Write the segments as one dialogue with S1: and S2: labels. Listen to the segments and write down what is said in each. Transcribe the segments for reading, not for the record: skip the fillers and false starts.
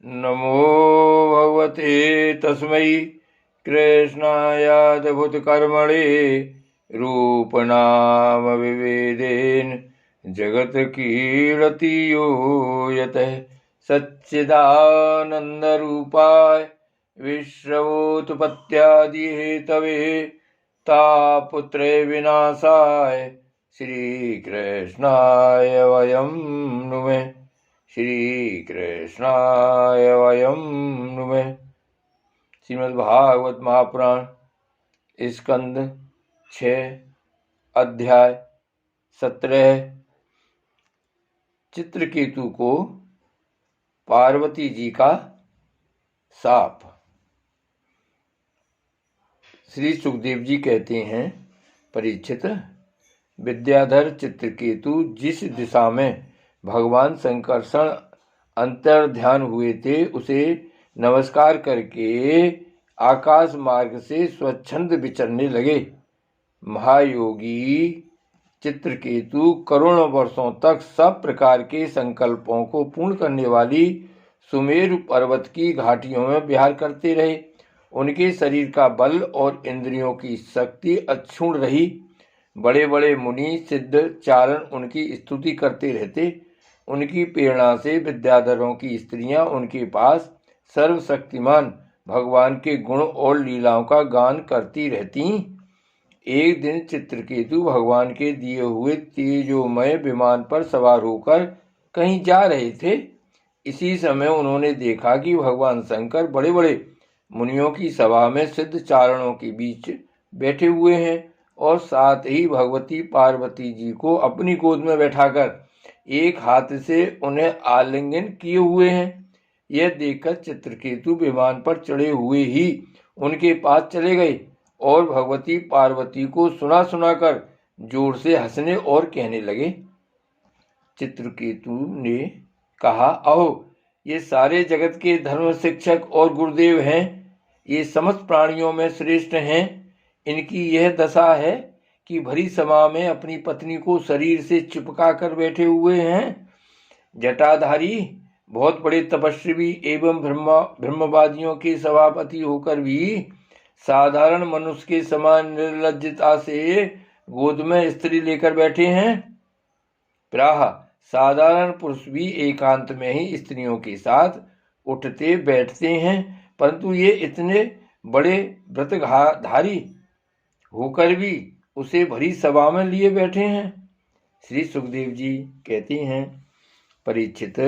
S1: नमो भगवते तस्मै कृष्णायाद्भुतकर्मणे रूपनाम विभेदेन जगत्कीर्ति यो यतः सच्चिदानन्दरूपाय विश्वोत्पत्त्यादिहेतवे तापत्रय विनाशाय श्रीकृष्णाय वयं नुमः। श्री कृष्णाय वयं नुमः। श्रीमद्भागवत महापुराण स्कंद 6 अध्याय 17। चित्रकेतु को पार्वती जी का शाप। श्री सुखदेव जी कहते हैं, परीक्षित, विद्याधर चित्रकेतु जिस दिशा में भगवान संकर्षण अंतर्ध्यान हुए थे उसे नमस्कार करके आकाश मार्ग से स्वच्छंद विचरने लगे। महायोगी चित्रकेतु करोड़ों वर्षों तक सब प्रकार के संकल्पों को पूर्ण करने वाली सुमेरु पर्वत की घाटियों में विहार करते रहे। उनके शरीर का बल और इंद्रियों की शक्ति अक्षुण रही। बड़े बड़े मुनि सिद्ध चारण उनकी स्तुति करते रहते। उनकी प्रेरणा से विद्याधरों की स्त्रियां उनके पास सर्वशक्तिमान भगवान के गुण और लीलाओं का गान करती रहती। एक दिन चित्रकेतु भगवान के दिए हुए तेजोमय विमान पर सवार होकर कहीं जा रहे थे। इसी समय उन्होंने देखा कि भगवान शंकर बड़े बड़े मुनियों की सभा में सिद्ध चारणों के बीच बैठे हुए हैं और साथ ही भगवती पार्वती जी को अपनी गोद में बैठाकर एक हाथ से उन्हें आलिंगन किए हुए हैं। यह देखकर चित्रकेतु विमान पर चढ़े हुए ही उनके पास चले गए और भगवती पार्वती को सुना सुनाकर जोर से हंसने और कहने लगे। चित्रकेतु ने कहा, अहो, ये सारे जगत के धर्म शिक्षक और गुरुदेव हैं। ये समस्त प्राणियों में श्रेष्ठ हैं। इनकी यह दशा है कि भरी सभा में अपनी पत्नी को शरीर से चिपका कर बैठे हुए हैं। जटाधारी बहुत बड़े तपस्वी एवं ब्रह्मवादियों के सभापति होकर भी साधारण मनुष्य के समान निर्लज्जता से गोद में स्त्री लेकर बैठे हैं। प्राह साधारण पुरुष भी एकांत में ही स्त्रियों के साथ उठते बैठते हैं, परंतु ये इतने बड़े व्रतधारी होकर भी उसे भरी सभा में लिए बैठे हैं। श्री सुखदेव जी कहते हैं, परीक्षित,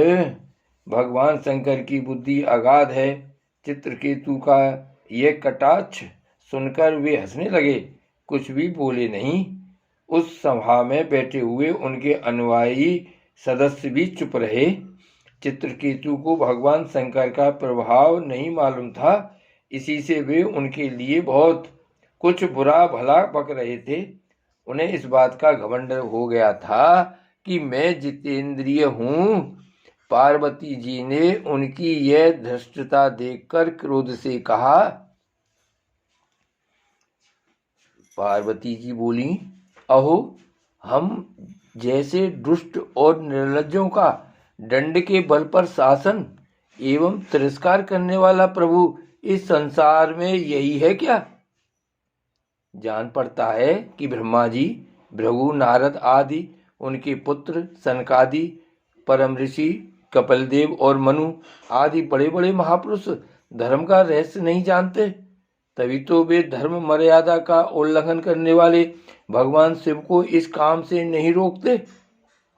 S1: भगवान शंकर की बुद्धि अगाध है। चित्रकेतु का यह कटाक्ष सुनकर वे हंसने लगे, कुछ भी बोले नहीं। उस सभा में बैठे हुए उनके अनुयायी सदस्य भी चुप रहे। चित्रकेतु को भगवान शंकर का प्रभाव नहीं मालूम था, इसी से वे उनके लिए बहुत कुछ बुरा भला बक रहे थे। उन्हें इस बात का घमंड हो गया था कि मैं जितेंद्रिय हूँ। पार्वती जी ने उनकी यह धृष्टता देखकर क्रोध से कहा। पार्वती जी बोली, अहो, हम जैसे दुष्ट और निर्लज्जों का दंड के बल पर शासन एवं तिरस्कार करने वाला प्रभु इस संसार में यही है क्या? जान पड़ता है कि ब्रह्मा जी, भृगु, नारद आदि उनके पुत्र सनकादि, परम ऋषि कपिलदेव और मनु आदि बड़े बड़े महापुरुष धर्म का रहस्य नहीं जानते। तभी तो वे धर्म मर्यादा का उल्लंघन करने वाले भगवान शिव को इस काम से नहीं रोकते।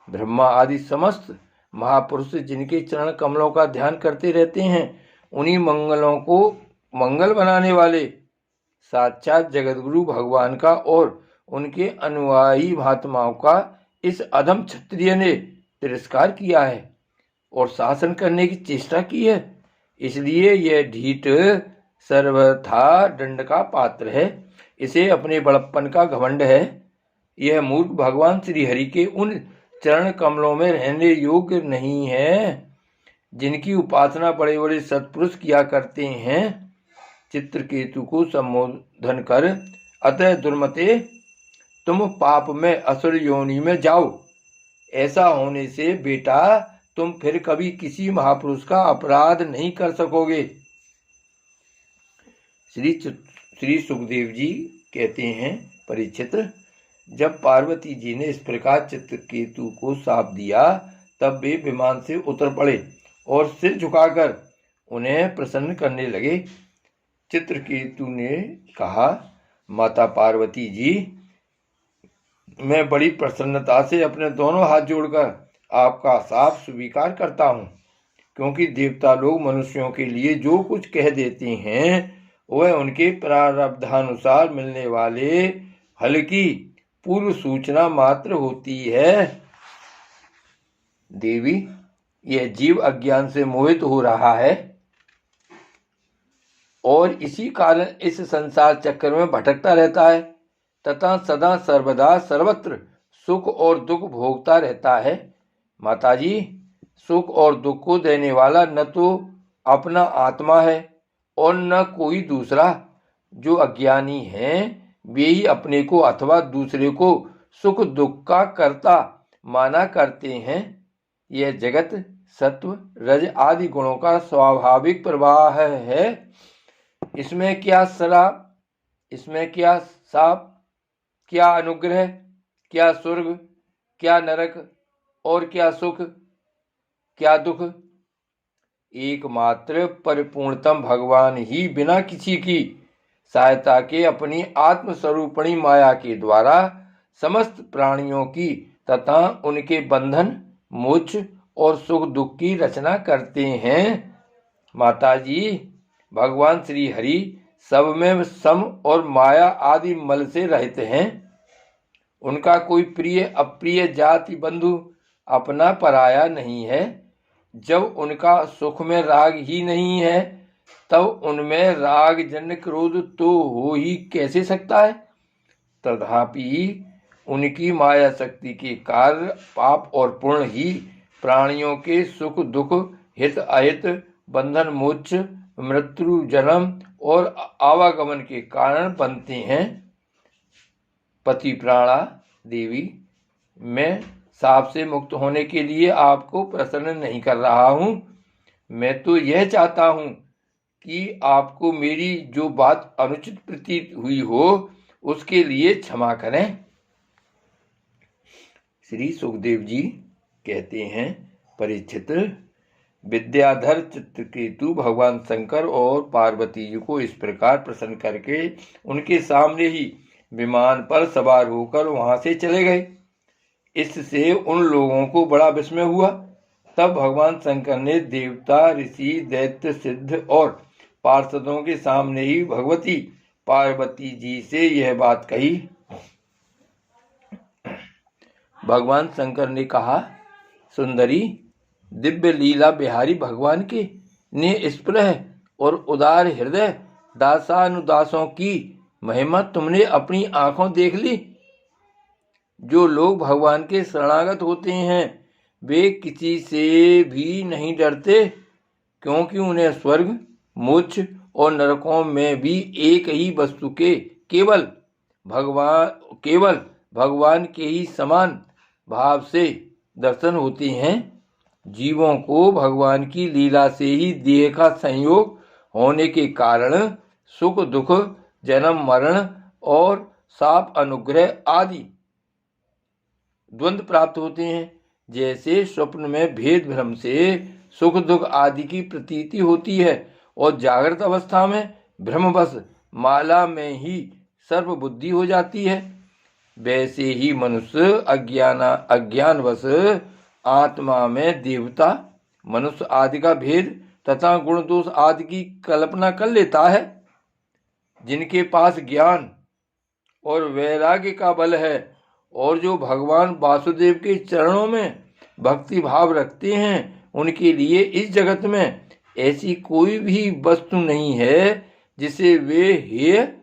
S1: ब्रह्मा आदि समस्त महापुरुष जिनके चरण कमलों का ध्यान करते रहते हैं, उन्हीं मंगलों को मंगल बनाने वाले साक्षात जगतगुरु भगवान का और उनके अनुयायी महात्माओं का इस अधम क्षत्रिय ने तिरस्कार किया है और शासन करने की चेष्टा की है। इसलिए यह ढीठ सर्वथा दंड का पात्र है। इसे अपने बड़प्पन का घमंड है। यह मूर्ख भगवान श्री हरि के उन चरण कमलों में रहने योग्य नहीं है जिनकी उपासना बड़े बड़े सत्पुरुष किया करते हैं। चित्रकेतु को संबोधन कर, अतः दुर्मते, तुम पाप में असुर योनि में जाओ। ऐसा होने से बेटा तुम फिर कभी किसी महापुरुष का अपराध नहीं कर सकोगे। श्री सुखदेव जी कहते हैं, परीक्षित, जब पार्वती जी ने इस प्रकार चित्रकेतु को शाप दिया तब वे विमान से उतर पड़े और सिर झुकाकर उन्हें प्रसन्न करने लगे। चित्रकेतु ने कहा, माता पार्वती जी, मैं बड़ी प्रसन्नता से अपने दोनों हाथ जोड़कर आपका शाप स्वीकार करता हूँ, क्योंकि देवता लोग मनुष्यों के लिए जो कुछ कह देते हैं वह उनके प्रारब्धानुसार मिलने वाले फल की पूर्व सूचना मात्र होती है। देवी, यह जीव अज्ञान से मोहित हो रहा है और इसी कारण इस संसार चक्र में भटकता रहता है तथा सदा सर्वदा सर्वत्र सुख और दुख भोगता रहता है। माताजी, सुख और दुख को देने वाला न तो अपना आत्मा है और न कोई दूसरा। जो अज्ञानी हैं वे ही अपने को अथवा दूसरे को सुख दुख का कर्ता माना करते हैं। यह जगत सत्व रज आदि गुणों का स्वाभाविक प्रवाह है। इसमें क्या शराब, इसमें क्या शाप, क्या अनुग्रह, क्या स्वर्ग, क्या नरक और क्या सुख, क्या दुख। एकमात्र परिपूर्णतम भगवान ही बिना किसी की सहायता के अपनी आत्मस्वरूपणी माया के द्वारा समस्त प्राणियों की तथा उनके बंधन, मोक्ष और सुख दुख की रचना करते हैं। माताजी, भगवान श्री हरि सब में सम और माया आदि मल से रहित हैं। उनका कोई प्रिय अप्रिय जाति बंधु अपना पराया नहीं है। जब उनका सुख में राग ही नहीं है तब उनमें राग जन्य क्रोध तो हो ही कैसे सकता है। तथापि उनकी माया शक्ति के कार्य पाप और पुण्य ही प्राणियों के सुख दुख, हित अहित, बंधन मोक्ष, मृत्यु जन्म और आवागमन के कारण बनते हैं। पति प्राणा देवी, मैं शाप से मुक्त होने के लिए आपको प्रसन्न नहीं कर रहा हूँ। मैं तो यह चाहता हूँ कि आपको मेरी जो बात अनुचित प्रतीत हुई हो उसके लिए क्षमा करें। श्री सुखदेव जी कहते हैं, परीक्षित, विद्याधर चित्रकेतु भगवान शंकर और पार्वती जी को इस प्रकार प्रसन्न करके उनके सामने ही विमान पर सवार होकर वहां से चले गए। इससे उन लोगों को बड़ा विस्मय हुआ। तब भगवान शंकर ने देवता, ऋषि, दैत्य, सिद्ध और पार्षदों के सामने ही भगवती पार्वती जी से यह बात कही। भगवान शंकर ने कहा, सुंदरी, दिव्य लीला बिहारी भगवान के निष्प्रह और उदार हृदय दासानुदासों की महिमा तुमने अपनी आंखों देख ली। जो लोग भगवान के शरणागत होते हैं वे किसी से भी नहीं डरते, क्योंकि उन्हें स्वर्ग, मोक्ष और नरकों में भी एक ही वस्तु के केवल भगवान के ही समान भाव से दर्शन होते हैं। जीवों को भगवान की लीला से ही देह का संयोग होने के कारण सुख दुख, जन्म मरण और शाप अनुग्रह आदि द्वंद्व प्राप्त होते हैं। जैसे स्वप्न में भेद भ्रम से सुख दुख आदि की प्रतीति होती है और जागृत अवस्था में भ्रमवश माला में ही सर्व बुद्धि हो जाती है, वैसे ही मनुष्य अज्ञानवश आत्मा में देवता, मनुष्य आदि का भेद तथा गुण दोष आदि की कल्पना कर लेता है। जिनके पास ज्ञान और वैराग्य का बल है और जो भगवान वासुदेव के चरणों में भक्ति भाव रखते हैं, उनके लिए इस जगत में ऐसी कोई भी वस्तु नहीं है जिसे वे हेय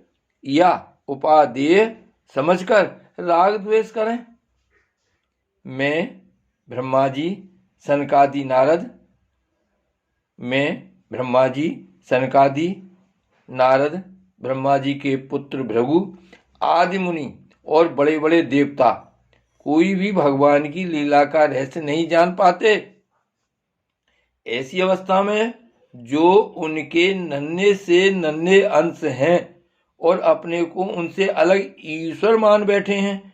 S1: या उपादेय समझकर राग द्वेष करें। मैं ब्रह्मा जी, सनकादि नारद, ब्रह्मा जी के पुत्र भृगु आदि मुनि और बड़े बड़े देवता कोई भी भगवान की लीला का रहस्य नहीं जान पाते। ऐसी अवस्था में जो उनके नन्हे से नन्हे अंश हैं और अपने को उनसे अलग ईश्वर मान बैठे हैं,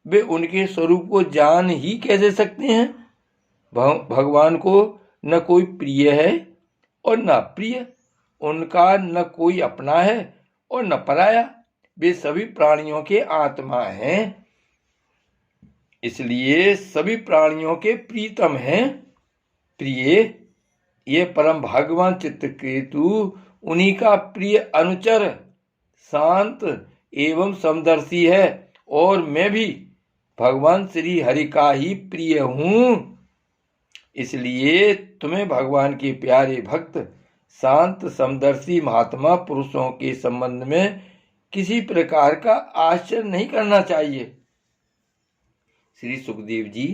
S1: वे उनके स्वरूप को जान ही कैसे सकते हैं? भगवान को न कोई प्रिय है और न प्रिय, उनका न कोई अपना है और न पराया, वे सभी प्राणियों के आत्मा हैं, इसलिए सभी प्राणियों के प्रीतम हैं, प्रिय। ये परम भगवान चित्रकेतु उन्हीं का प्रिय अनुचर, शांत एवं समदर्शी है, और मैं भी भगवान श्री हरि का ही प्रिय हूँ। इसलिए तुम्हें भगवान के प्यारे भक्त, शांत समदर्शी महात्मा पुरुषों के संबंध में किसी प्रकार का आश्चर्य नहीं करना चाहिए। श्री सुखदेव जी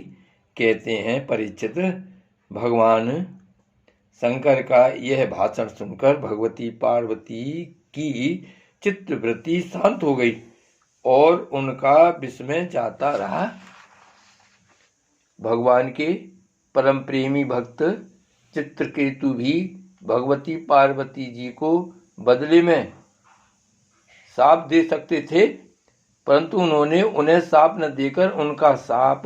S1: कहते हैं, परीक्षित, भगवान शंकर का यह भाषण सुनकर भगवती पार्वती की चित्तवृत्ति शांत हो गई और उनका विस्मय जाता रहा। भगवान के परम प्रेमी भक्त चित्रकेतु भी भगवती पार्वती जी को बदले में शाप दे सकते थे, परंतु उन्होंने उन्हें शाप न देकर उनका शाप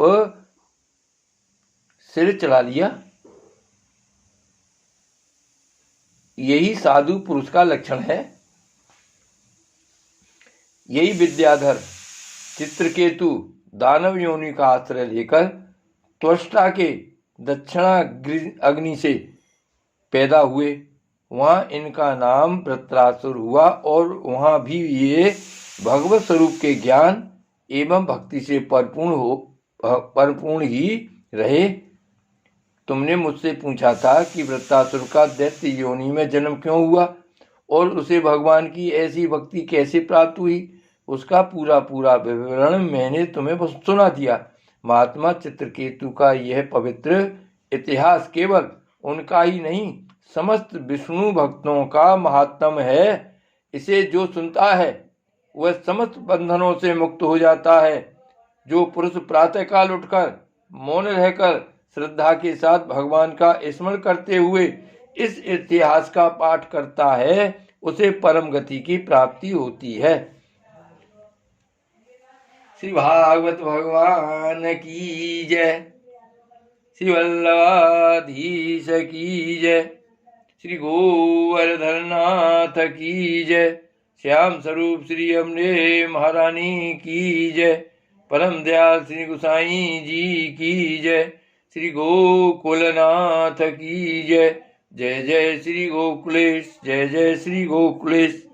S1: सिर चढ़ा लिया। यही साधु पुरुष का लक्षण है। यही विद्याधर चित्रकेतु दानव योनि का आश्रय लेकर त्वष्टा के दक्षिणा अग्नि से पैदा हुए। वहां इनका नाम वृत्रासुर हुआ और वहां भी ये भगवत स्वरूप के ज्ञान एवं भक्ति से परिपूर्ण ही रहे। तुमने मुझसे पूछा था कि वृत्रासुर का दैत्य योनि में जन्म क्यों हुआ और उसे भगवान की ऐसी भक्ति कैसे प्राप्त हुई। उसका पूरा विवरण मैंने तुम्हें सुना दिया। महात्मा चित्रकेतु का यह पवित्र इतिहास केवल उनका ही नहीं, समस्त विष्णु भक्तों का महात्म है। इसे जो सुनता है वह समस्त बंधनों से मुक्त हो जाता है। जो पुरुष प्रातःकाल उठकर मौन रहकर श्रद्धा के साथ भगवान का स्मरण करते हुए इस इतिहास का पाठ करता है, उसे परम गति की प्राप्ति होती है। श्री भागवत भगवान की जय। श्री वल्लभाधीश की जय। श्री गोवर्धननाथ की जय। श्याम स्वरूप श्री अम्बे महारानी की जय। परम दयाल श्री गोसाई जी की जय। श्री गोकुलनाथ की जय। जय जय श्री गोकुलेश, जय जय श्री गोकुलेश।